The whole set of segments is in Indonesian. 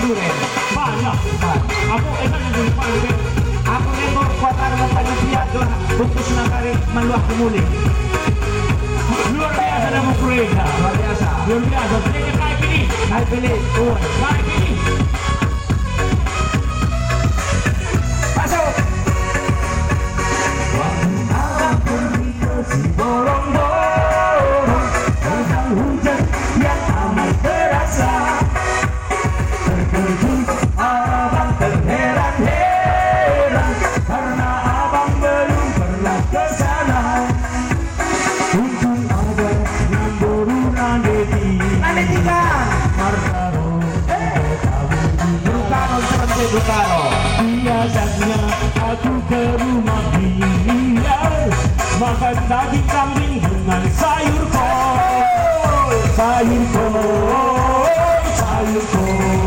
duren. Banyak. Aku enak yang dulu paling. Aku nembok kota rumah dia doa bungkus nakari meluah kemuli. Luar biasa dan mukreda. Luar biasa. Luar biasa. Ternyata kayak gini. Naik pilih. Kayak gini. Masuk. Alam pun dikasih bolong-bolong tentang hujan yang amat terasa. Terkejut abang terheran-heran karena abang belum pernah ke sana. Untung ada namborunan dedi Martaro Bukaro seperti Bukaro. Biasanya aku ke rumah dia makan daging kambing dengan sayur kol. Sayur kol, sayur kol.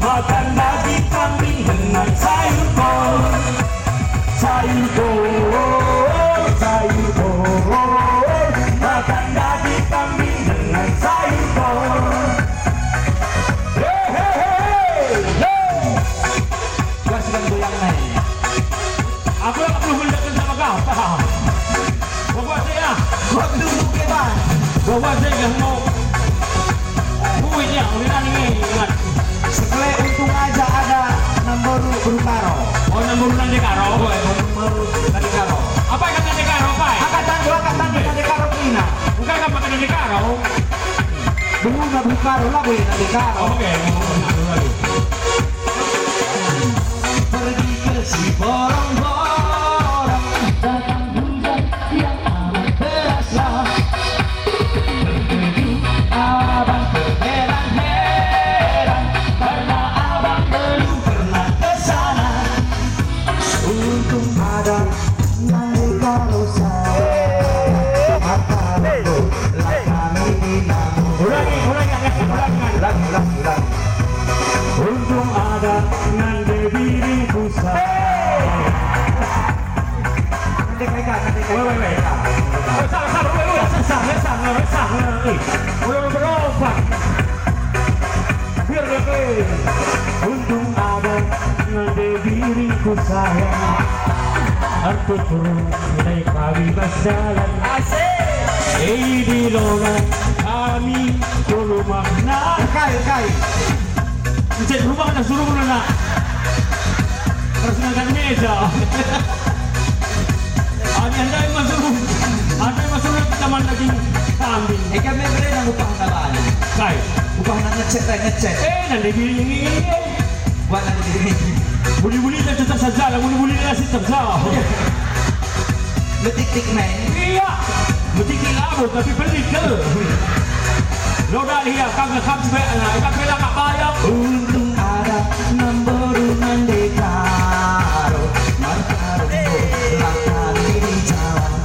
Makan daging kambing dengan sayur kol. Sayur kol, sayur kol. Makan daging kambing dengan sayur kol. Gua sedang goyang naik. Aku yang perlu melihatkan sama kau. Bawa saya. Waktu bukeban. Bawa saya yang mau. Buitnya, uliran ini. Ingat. Sekali untung aja ada namboru Bukaro. Oh, namborunan di karo. Namboru dari Karo. Apa yang kata di karo, Pak? Angkatan dari Karo Pina. Bukan kan pakai di karo. Bunga Bukaro lah gue dari Karo. Oke, ngomong lagi. Pergi ke si borong-borong datang hujan yang amat terasa. Terkejut abang terheran-heran karena abang belum pernah ke sana. Untung ada yang di Karo saya. Martaro lah kami bilang. Ulangi. Ulangi. Untung ada nanti diriku sayang. Nanti mereka. Wait. Salah. Udah berobat. Biar dia Untung ada nanti diriku sayang. Aku turun naik kami berjalan. Asik. Di lona kami ke rumah nak. Kai. Mencet rumah nak suruh mana nak? Terus ngangkat meja. Anda yang masuk ke taman daging kambing. Kami beri nang upah nalaan. Kai. Upah nang ngecet. Nanti ini. Buat nanti diri. Buli-buli dan tetap saja lah. Buli-buli dan nasib tersa. Letik-tik main. Iya. Betikil abo tapi pelik ke. Loda lihat kagak sebenarnya. Ikan bela tak bayar. Untung ada namborunan di Karo. Martaro lah kami di jalan.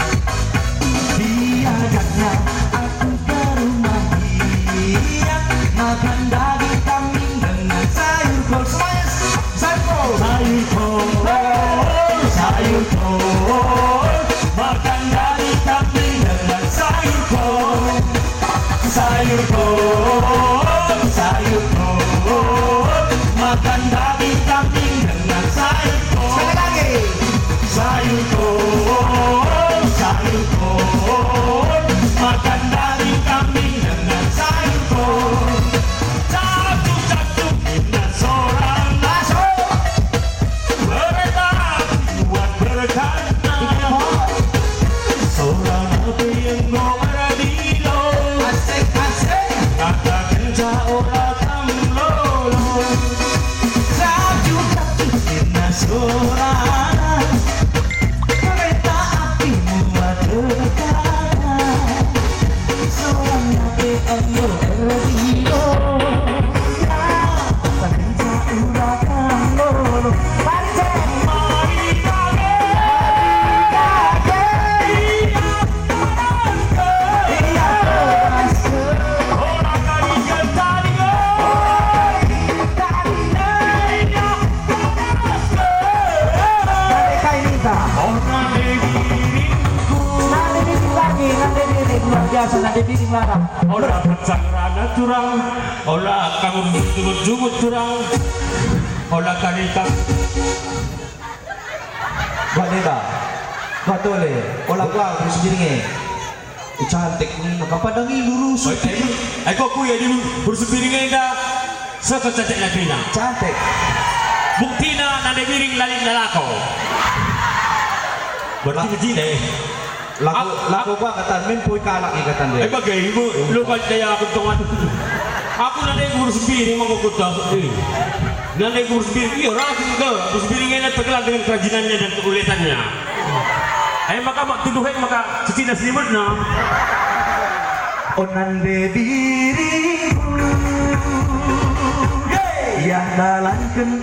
Diajaknya aku ke rumah dia makan daging kambing dengan sayur kol. Semuanya sayur kol. Makan daging kambing dengan sayur kol. Sayur kol. Makan daging kambing dengan sayur kol. Sekali lagi. Sayur kol. Makan daging kambing dengan sayur kol. Cacuk dengan seorang masuk. Berdekat buat berkata. Seorang api yang beradilo. Asik. Kata kerja orang lolo. Cacuk dengan seorang. Kereta api buat berdekat. Seorang api yang beradilo. Kata kerja orang lolo. piring larang. Olah pecah rana curang, olah kamu jumut curang, olah karita. Buat neba. Buat tole. Olah gua kurus piringnya. Cantik ni nakapadangi lurus. Ay kok kuya di bersepiringin na sa kacatek na pina. Cantik. Bukti na nanabiring lalit na lako. Berarti kecil eh. Laku gua katan men puy kalak ikatan Ay dia. bagay mo, lupa kaya ako tungan. Ako nanay ko bersepiring makukutas. Nanay ko bersepiring, iya rakin ka. Bersepiringin na pagkalang dengan kerajinannya dan keuletannya. Ay maka tuduhin maka sesinas limut na. Onande diriku, ya dalankan